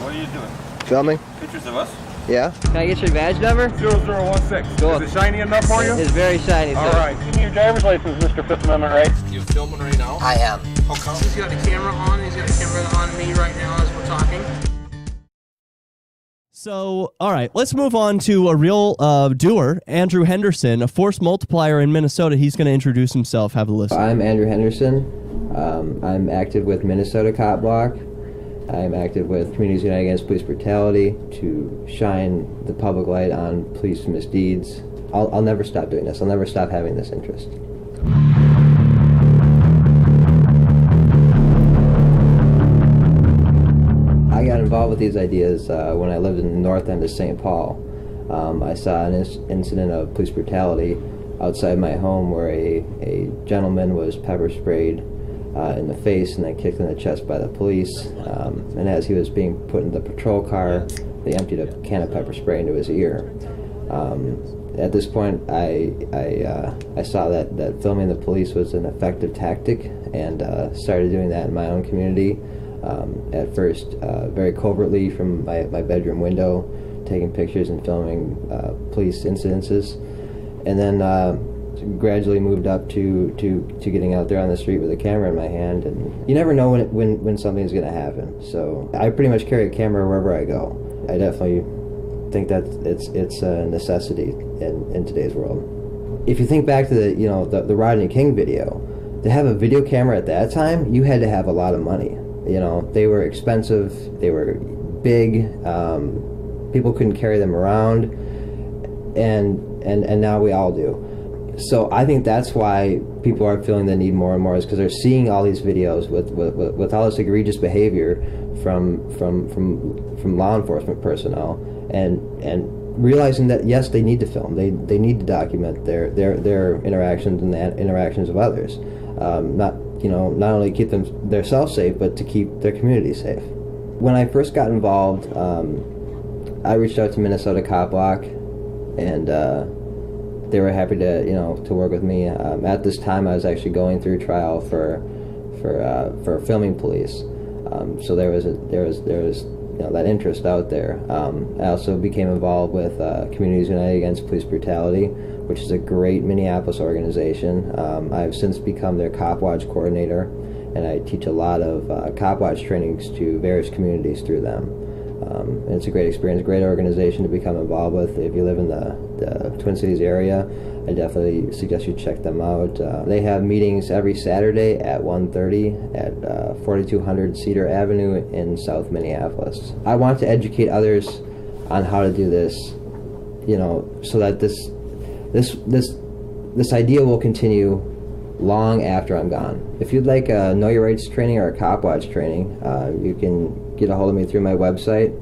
What are you doing? Filming? Pictures of us? Yeah. Can I get your badge number? 0016. Cool. Is it shiny enough for you? It's very shiny, sir. All right. Give me your driver's license, Mr. Fifth Amendment, right? You filming right now? I am. How come? He's got the camera on. He's got the camera on me right now as we're talking. So, all right, let's move on to a real doer, Andrew Henderson, a Force Multiplier in Minnesota. He's going to introduce himself. Have a listen. I'm Andrew Henderson. I'm active with Minnesota CopBlock. I'm active with Communities United Against Police Brutality to shine the public light on police misdeeds. I'll never stop doing this. I'll never stop having this interest. I got involved with these ideas when I lived in the north end of St. Paul. I saw an incident of police brutality outside my home where a gentleman was pepper sprayed in the face and then kicked in the chest by the police. And as he was being put in the patrol car, they emptied a can of pepper spray into his ear. At this point, I saw that filming the police was an effective tactic and started doing that in my own community. At first, very covertly from my bedroom window, taking pictures and filming police incidences. And then gradually moved up to getting out there on the street with a camera in my hand, and you never know when something's going to happen. So I pretty much carry a camera wherever I go. I definitely think that it's a necessity in today's world. If you think back to the Rodney King video, to have a video camera at that time, you had to have a lot of money. They were expensive, they were big, people couldn't carry them around, and now we all do. So I think that's why people are feeling the need more and more, is because they're seeing all these videos with all this egregious behavior from law enforcement personnel, and realizing that yes, they need to film, they need to document their interactions and the interactions of others, not only keep themselves safe, but to keep their community safe. When I first got involved, I reached out to Minnesota CopBlock, and they were happy to work with me. At this time, I was actually going through trial for filming police, so there was that interest out there. I also became involved with Communities United Against Police Brutality, which is a great Minneapolis organization. I've since become their Cop Watch coordinator, and I teach a lot of Cop Watch trainings to various communities through them. And it's a great experience, great organization to become involved with. If you live in the Twin Cities area, I definitely suggest you check them out. They have meetings every Saturday at 1:30 at 4200 Cedar Avenue in South Minneapolis. I want to educate others on how to do this, so that this idea will continue long after I'm gone. If you'd like a Know Your Rights training or a Cop Watch training, you can get a hold of me through my website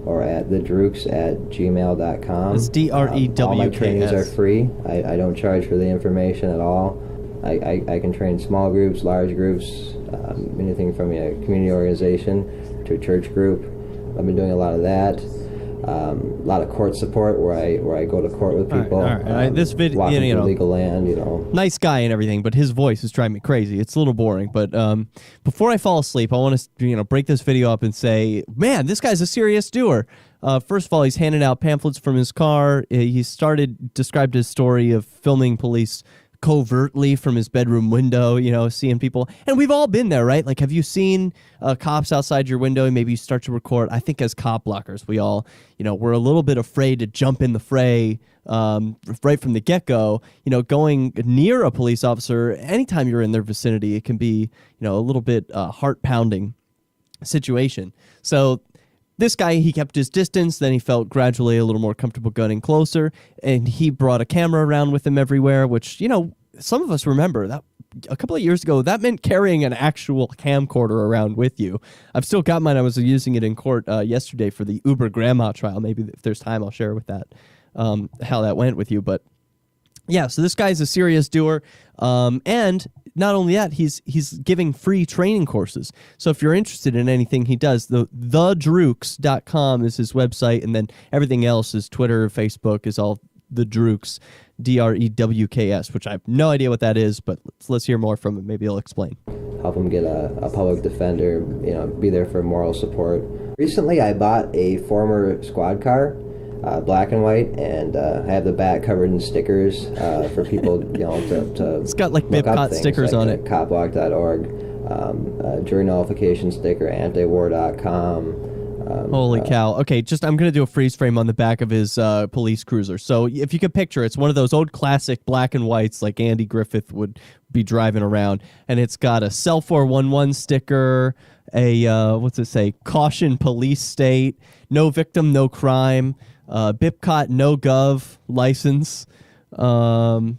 or at thedrukes@gmail.com. It's DREWKS. All my trainings are free. I don't charge for the information at all. I can train small groups, large groups, anything from a community organization to a church group. I've been doing a lot of that. A lot of court support where I go to court with people. All right. This video, walking through legal land, Nice guy and everything, but his voice is driving me crazy. It's a little boring. But before I fall asleep, I want to break this video up and say, man, this guy's a serious doer. First of all, he's handing out pamphlets from his car. He described his story of filming police covertly from his bedroom window, seeing people. And we've all been there, right? Like, have you seen cops outside your window and maybe you start to record? I think as cop blockers, we all, we're a little bit afraid to jump in the fray right from the get-go. Going near a police officer, anytime you're in their vicinity, it can be, a little bit heart-pounding situation. So this guy, he kept his distance, then he felt gradually a little more comfortable getting closer, and he brought a camera around with him everywhere, which, some of us remember that a couple of years ago, that meant carrying an actual camcorder around with you. I've still got mine. I was using it in court yesterday for the Uber Grandma trial. Maybe if there's time, I'll share with that, how that went with you. But yeah, so this guy's a serious doer, and not only that, he's giving free training courses. So if you're interested in anything he does, thedrukes.com is his website, and then everything else is Twitter, Facebook is all the Drukes, DREWKS, which I have no idea what that is, but let's hear more from him. Maybe he'll explain. Help him get a public defender, be there for moral support Recently, I bought a former squad car, black and white, and I have the back covered in stickers for people, to It's got like look up BipCot things stickers like on it. CopBlock.org, jury nullification sticker, antiwar.com. Holy cow. Okay, I'm going to do a freeze frame on the back of his police cruiser. So if you could picture, it's one of those old classic black and whites like Andy Griffith would be driving around. And it's got a Cell 411 sticker, what's it say? Caution police state, no victim, no crime, BipCot no gov license. A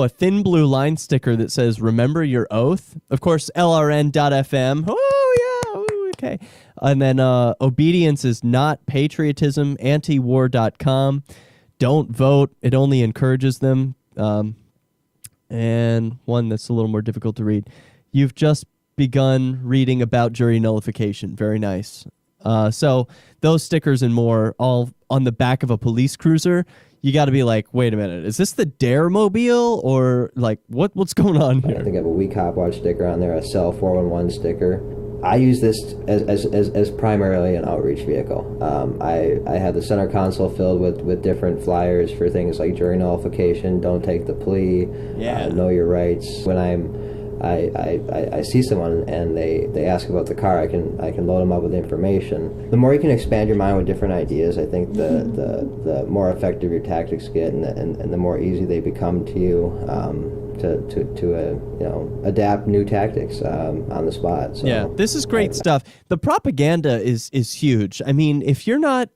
thin blue line sticker that says, remember your oath. Of course, LRN.FM. Oh, yeah. Ooh, okay. And then obedience is not patriotism, antiwar.com. Don't vote. It only encourages them. And one that's a little more difficult to read. You've just begun reading about jury nullification. Very nice. So those stickers and more all on the back of a police cruiser. You got to be like, wait a minute, is this the Dare Mobile or like what's going on here? I think I have a We Cop Watch sticker on there, a Cell 411 sticker. I use this as primarily an outreach vehicle. I have the center console filled with different flyers for things like jury nullification, don't take the plea, know your rights. When I see someone and they ask about the car, I can load them up with information. The more you can expand your mind with different ideas, I think the more effective your tactics get, and the more easy they become to you to adapt new tactics on the spot. So, yeah, this is great stuff. The propaganda is huge. I mean, if you're not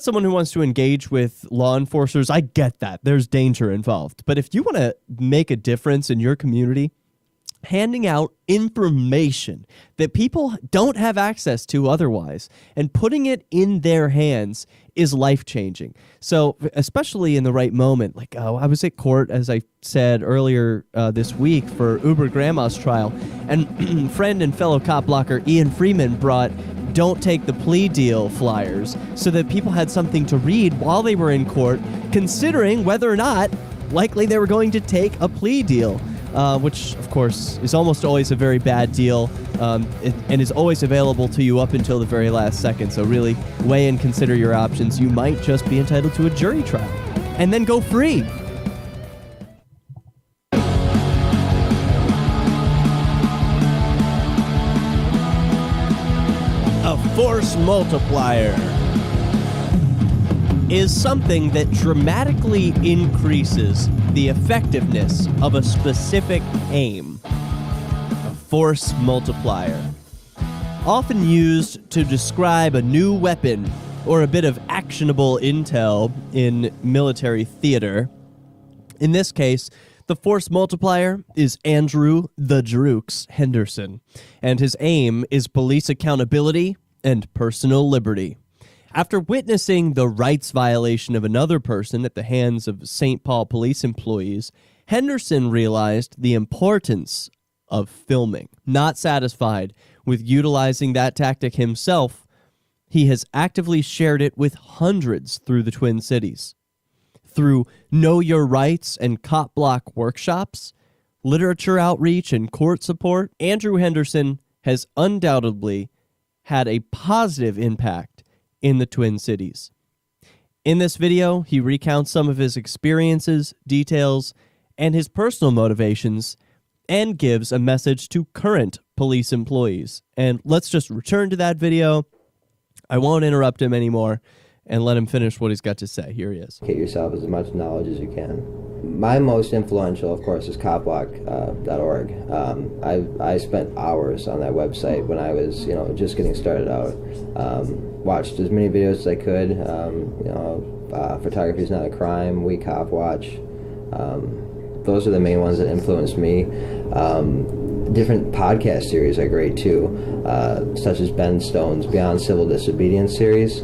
someone who wants to engage with law enforcers, I get that. There's danger involved. But if you want to make a difference in your community, handing out information that people don't have access to otherwise and putting it in their hands is life-changing. So especially in the right moment, like I was at court, as I said earlier this week, for Uber Grandma's trial, and friend and fellow cop blocker Ian Freeman brought Don't Take the Plea Deal flyers so that people had something to read while they were in court, considering whether or not likely they were going to take a plea deal. Which, of course, is almost always a very bad deal and is always available to you up until the very last second. So really weigh and consider your options. You might just be entitled to a jury trial and then go free. A Force Multiplier is something that dramatically increases the effectiveness of a specific aim. A Force Multiplier. Often used to describe a new weapon or a bit of actionable intel in military theater. In this case, the Force Multiplier is Andrew the Drooks Henderson, and his aim is police accountability and personal liberty. After witnessing the rights violation of another person at the hands of St. Paul police employees, Henderson realized the importance of filming. Not satisfied with utilizing that tactic himself, he has actively shared it with hundreds through the Twin Cities. Through Know Your Rights and CopBlock workshops, literature outreach, and court support, Andrew Henderson has undoubtedly had a positive impact in the Twin Cities. In this video, he recounts some of his experiences, details, and his personal motivations, and gives a message to current police employees. And let's just return to that video. I won't interrupt him anymore and let him finish what he's got to say. Here he is. Get yourself as much knowledge as you can. My most influential, of course, is CopBlock.org. I spent hours on that website when I was, just getting started out. Watched as many videos as I could. Photography is Not a Crime, We Cop Watch. Those are the main ones that influenced me. Different podcast series are great too, such as Ben Stone's Beyond Civil Disobedience series.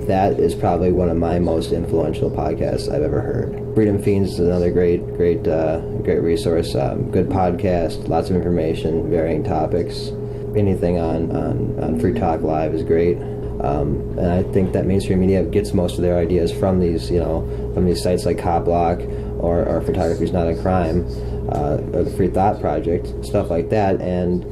That is probably one of my most influential podcasts I've ever heard. Freedom Fiends is another great resource. Good podcast, lots of information, varying topics. Anything on Free Talk Live is great. And I think that mainstream media gets most of their ideas from these sites like CopBlock or Photography is Not a Crime, or the Free Thought Project, stuff like that, and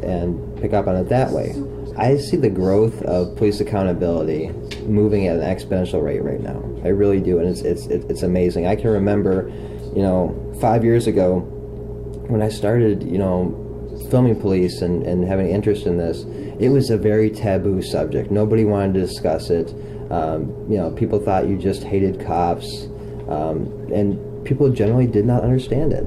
pick up on it that way. I see the growth of police accountability moving at an exponential rate right now. I really do, and it's amazing. I can remember, 5 years ago when I started, filming police and having interest in this, it was a very taboo subject. Nobody wanted to discuss it. People thought you just hated cops, and people generally did not understand it.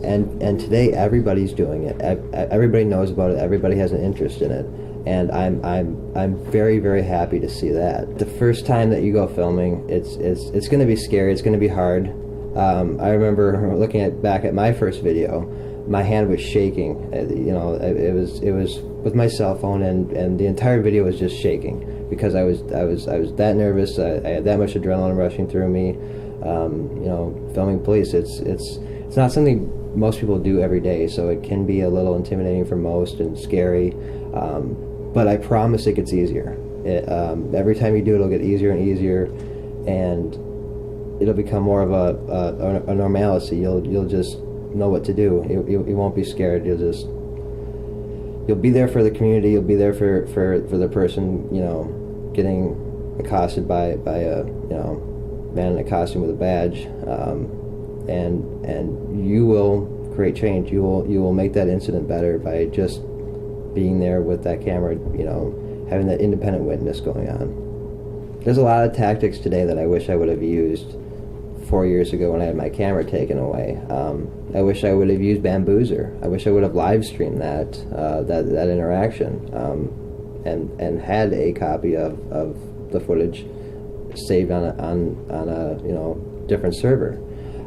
And today everybody's doing it. Everybody knows about it. Everybody has an interest in it, and I'm very, very happy to see that. The first time that you go filming, it's going to be scary. It's going to be hard. I remember looking back at my first video. My hand was shaking. It was with my cell phone, and the entire video was just shaking because I was that nervous. I had that much adrenaline rushing through me. Filming police, it's not something most people do every day, so it can be a little intimidating for most and scary. But I promise it gets easier. Every time you do it, it'll get easier and easier, and it'll become more of a normalcy. You'll just know what to do. You won't be scared. You'll be there for the community. You'll be there for the person getting accosted by a man in a costume with a badge, and you will create change. You will make that incident better by just being there with that camera. Having that independent witness going on. There's a lot of tactics today that I wish I would have used 4 years ago when I had my camera taken away. I wish I would have used Bamboozer. I wish I would have live streamed that interaction, and had a copy of the footage saved on a different server.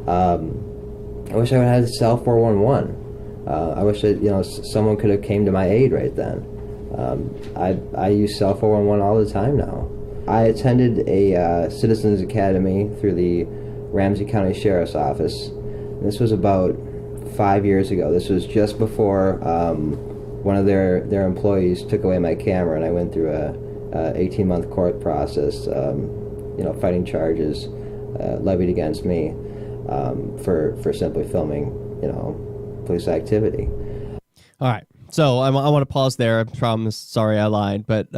I wish I would have had cell 411. I wish that someone could have came to my aid right then. I use cell 411 all the time now. I attended a Citizens Academy through the Ramsey County Sheriff's Office. This was about 5 years ago. This was just before one of their employees took away my camera, and I went through a 18-month court process, fighting charges levied against me for simply filming, police activity. All right. So I want to pause there. I promise. Sorry, I lied, but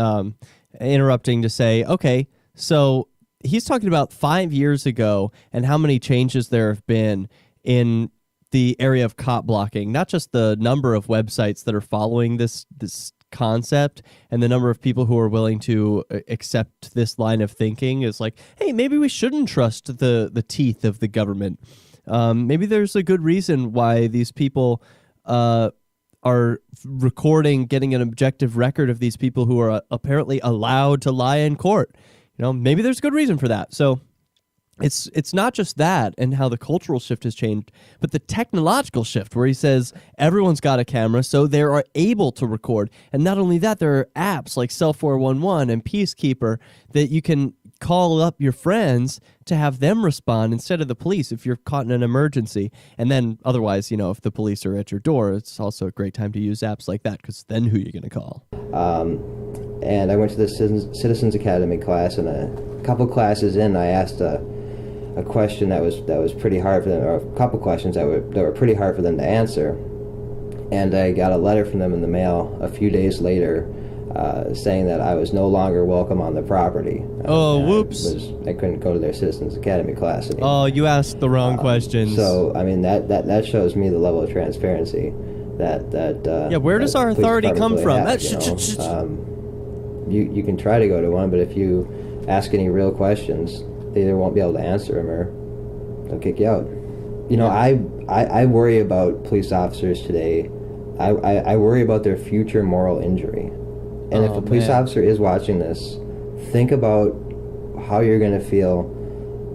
interrupting to say, okay, so he's talking about 5 years ago and how many changes there have been in the area of cop blocking, not just the number of websites that are following this concept and the number of people who are willing to accept this line of thinking is like, hey, maybe we shouldn't trust the teeth of the government. Maybe there's a good reason why these people are recording, getting an objective record of these people who are apparently allowed to lie in court. Maybe there's a good reason for that. So it's not just that and how the cultural shift has changed, but the technological shift where he says everyone's got a camera, so they are able to record. And not only that, there are apps like Cell 411 and Peacekeeper that you can call up your friends to have them respond instead of the police if you're caught in an emergency. And then otherwise, if the police are at your door, it's also a great time to use apps like that, because then who are you going to call? And I went to the Citizens Academy class, and a couple classes in, I asked a question that was pretty hard for them, or a couple questions that were pretty hard for them to answer. And I got a letter from them in the mail a few days later saying that I was no longer welcome on the property. Whoops. I couldn't go to their Citizens Academy class anymore. Oh, you asked the wrong questions. So, that shows me the level of transparency that where does our authority come from? You can try to go to one, but if you ask any real questions, they either won't be able to answer them or they'll kick you out. I worry about police officers today. I worry about their future moral injury. And if a police officer is watching this, think about how you're going to feel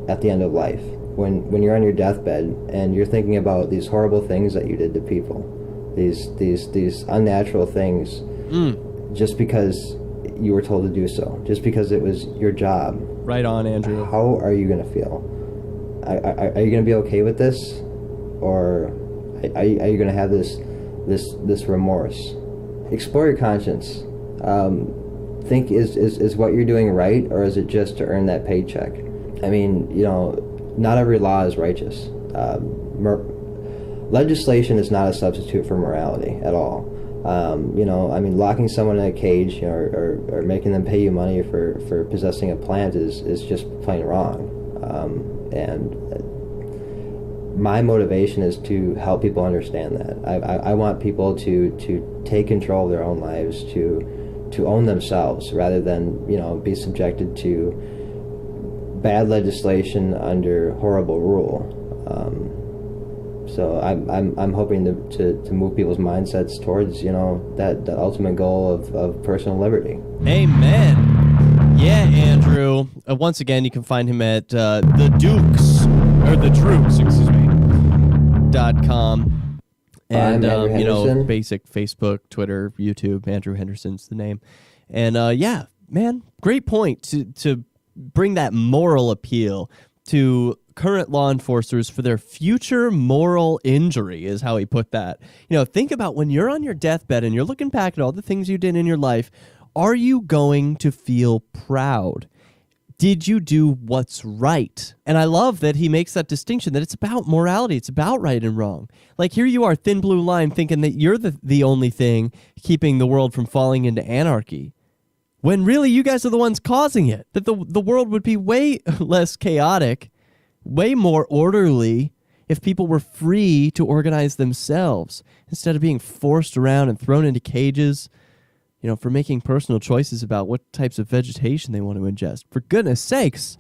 at the end of life. When you're on your deathbed and you're thinking about these horrible things that you did to people, these unnatural things, just because you were told to do so, just because it was your job. Right on, Andrew. How are you going to feel? Are you going to be okay with this, or are you going to have this remorse? Explore your conscience. Think is what you're doing right, or is it just to earn that paycheck? I mean, not every law is righteous. Legislation is not a substitute for morality at all. Locking someone in a cage, or making them pay you money for possessing a plant is just plain wrong. And my motivation is to help people understand that. I want people to take control of their own lives, to own themselves, rather than be subjected to bad legislation under horrible rule. So I'm hoping to move people's mindsets towards that ultimate goal of personal liberty. Amen. Yeah, Andrew. Once again, you can find him at .com. And basic Facebook, Twitter, YouTube. Andrew Henderson's the name. And yeah, man, great point to bring that moral appeal to current law enforcers for their future moral injury, is how he put that. Think about when you're on your deathbed and you're looking back at all the things you did in your life. Are you going to feel proud? Did you do what's right? And I love that he makes that distinction, that it's about morality. It's about right and wrong. Like, here you are, thin blue line, thinking that you're the only thing keeping the world from falling into anarchy, when really you guys are the ones causing it. That the world would be way less chaotic, way more orderly, if people were free to organize themselves instead of being forced around and thrown into cages, for making personal choices about what types of vegetation they want to ingest. For goodness sakes,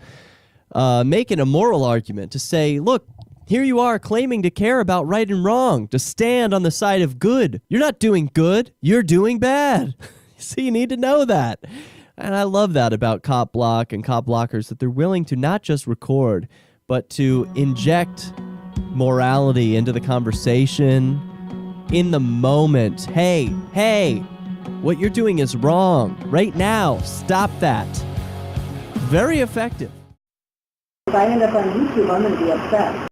making a moral argument to say, look, here you are claiming to care about right and wrong, to stand on the side of good. You're not doing good. You're doing bad. So you need to know that. And I love that about CopBlock and CopBlockers, that they're willing to not just record, but to inject morality into the conversation in the moment. Hey, what you're doing is wrong. Right now, stop that. Very effective. If I end up on YouTube, I'm going to be upset.